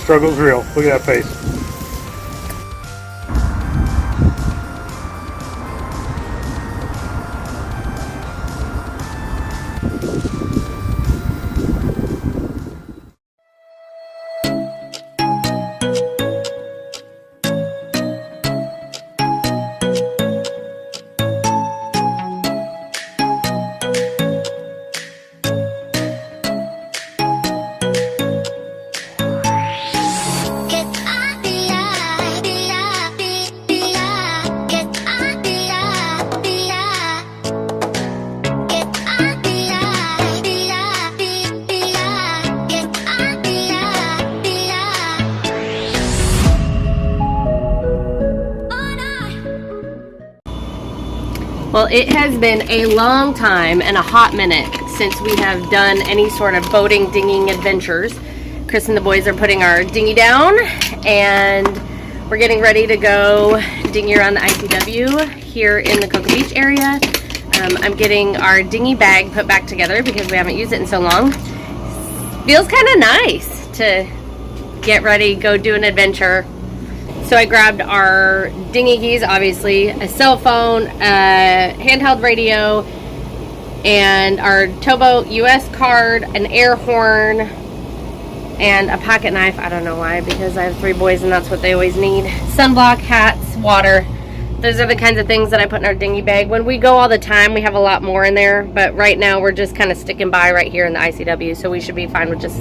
Struggle's real. Look at that face. Well, it has been a long time and a hot minute since we have done any sort of boating, dinghying adventures. Chris and the boys are putting our dinghy down, and we're getting ready to go dinghy around the ICW here in the Cocoa Beach area. I'm getting our dinghy bag put back together because we haven't used it in so long. Feels kind of nice to get ready, go do an adventure. So I grabbed our dinghy keys, obviously, a cell phone, a handheld radio, and our towboat US card, an air horn, and a pocket knife. I don't know why, because I have 3 boys and that's what they always need. Sunblock, hats, water. Those are the kinds of things that I put in our dinghy bag. When we go all the time, we have a lot more in there, but right now we're just kind of sticking by right here in the ICW, so we should be fine with just...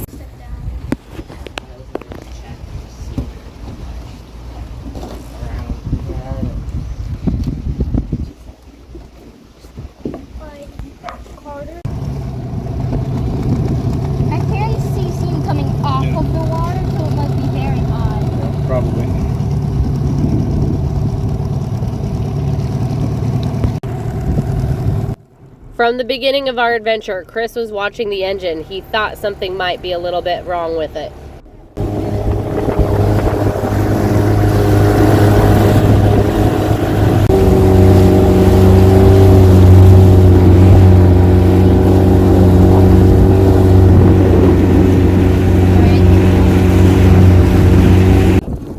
From the beginning of our adventure, Chris was watching the engine. He thought something might be a little bit wrong with it.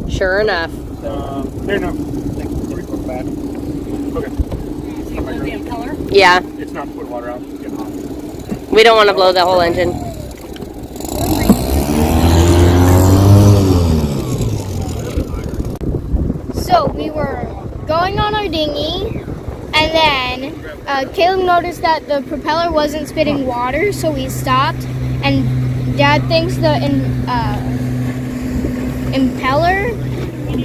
Sure enough. Here, no. Bad. Okay. Yeah. It's not to put water out. It's getting hot. We don't want to blow the whole engine. So we were going on our dinghy, and then Caleb noticed that the propeller wasn't spitting water, so we stopped, and Dad thinks the impeller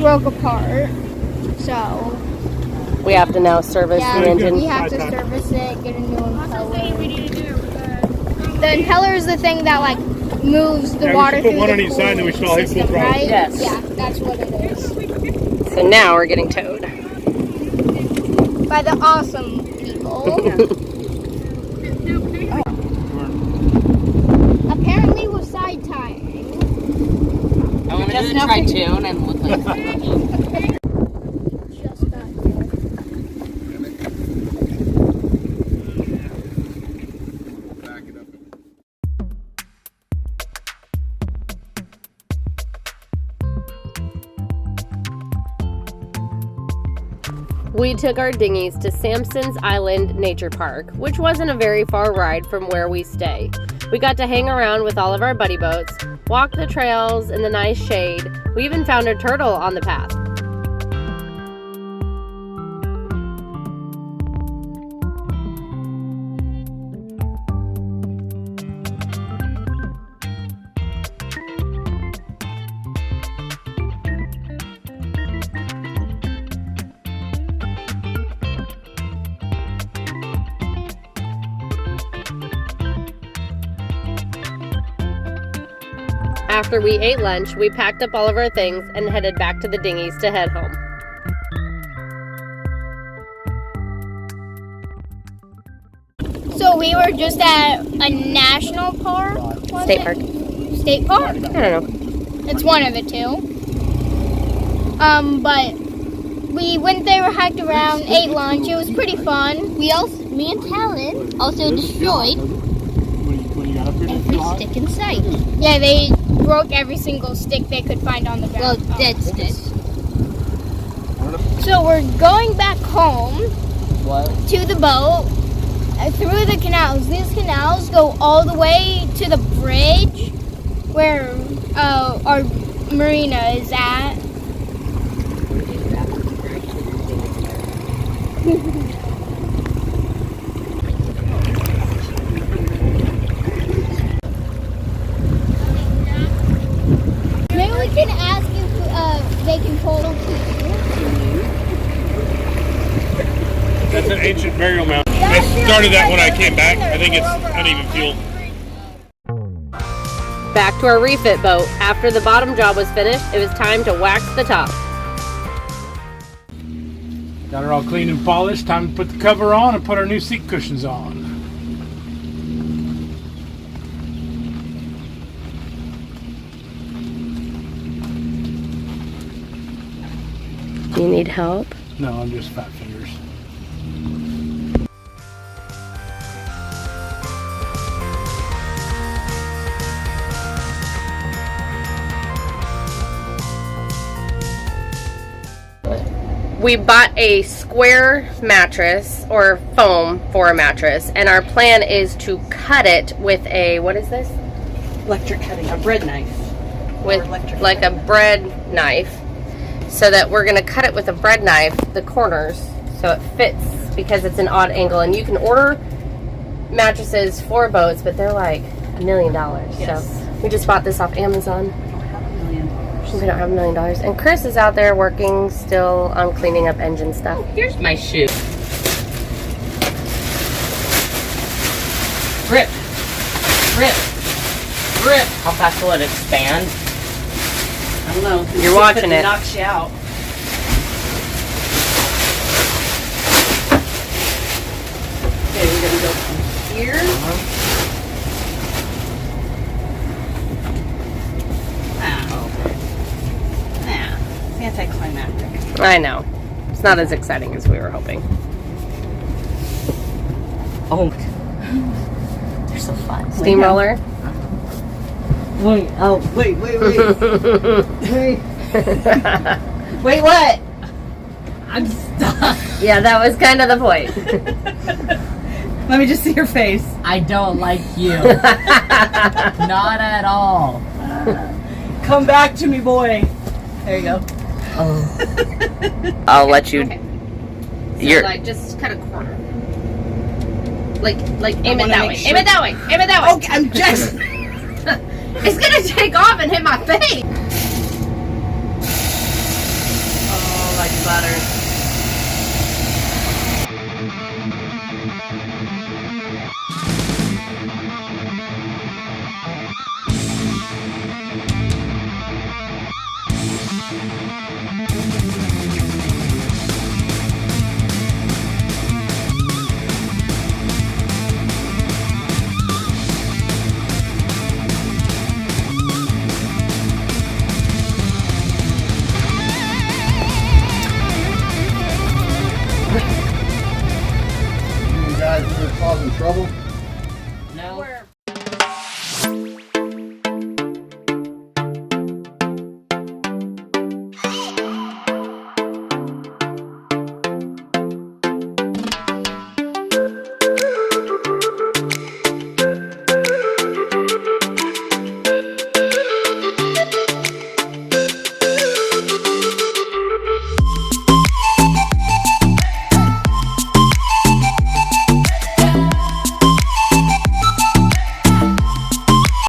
broke apart, so we have to now service the engine. We have to service it, get a new impeller. The impeller is the thing that like moves the water through the one on each side, and then we should all hit full throttle. Right? Yes. Yeah, that's what it is. So now we're getting towed. By the awesome people. Apparently we're side tying. I want to try tune and look like We took our dinghies to Samson's Island Nature Park, which wasn't a very far ride from where we stay. We got to hang around with all of our buddy boats, walk the trails in the nice shade. We even found a turtle on the path. After we ate lunch, we packed up all of our things and headed back to the dinghies to head home. So we were just at a national park? State park. State park? I don't know. It's one of the two. But we went there, hiked around, ate lunch. It was pretty fun. Me and Talon also destroyed stick in sight. Yeah, they broke every single stick they could find on the Well, ground. dead sticks. So we're going back home to the boat through the canals. These canals go all the way to the bridge where our marina is at. Maybe we can ask if they can hold a That's an ancient burial mound. I started that when I came back. I think it's uneven fuel. Back to our refit boat. After the bottom job was finished, it was time to wax the top. Got her all clean and polished. Time to put the cover on and put our new seat cushions on. Do you need help? No, I'm just fat fingers. We bought a square mattress or foam for a mattress, and our plan is to cut it with a, what is this? Electric cutting, a bread knife. With electric like a bread knife, so that we're gonna cut it with a bread knife, the corners, so it fits, because it's an odd angle. And you can order mattresses for boats, but they're like $1 million. Yes. So we just bought this off Amazon. I don't have $1 million. We don't have $1 million. And Chris is out there working still on cleaning up engine stuff. Here's my shoe. Rip. Rip. Rip. How fast will it expand? I don't know. You're watching it. Knocks you out. Okay, we're gonna go from here. Nah, anticlimactic. I know. It's not as exciting as we were hoping. Oh, they're so fun. Steamroller. Wait, oh, wait. Wait. Wait, what? I'm stuck. Yeah, that was kind of the point. Let me just see your face. I don't like you. Not at all. Come back to me, boy. There you go. I'll let you. Okay. So You're like just cut a corner. Like aim it wanna that make way. sure- Aim it that way. Aim it that way. Okay, I'm just. It's gonna take off and hit my face.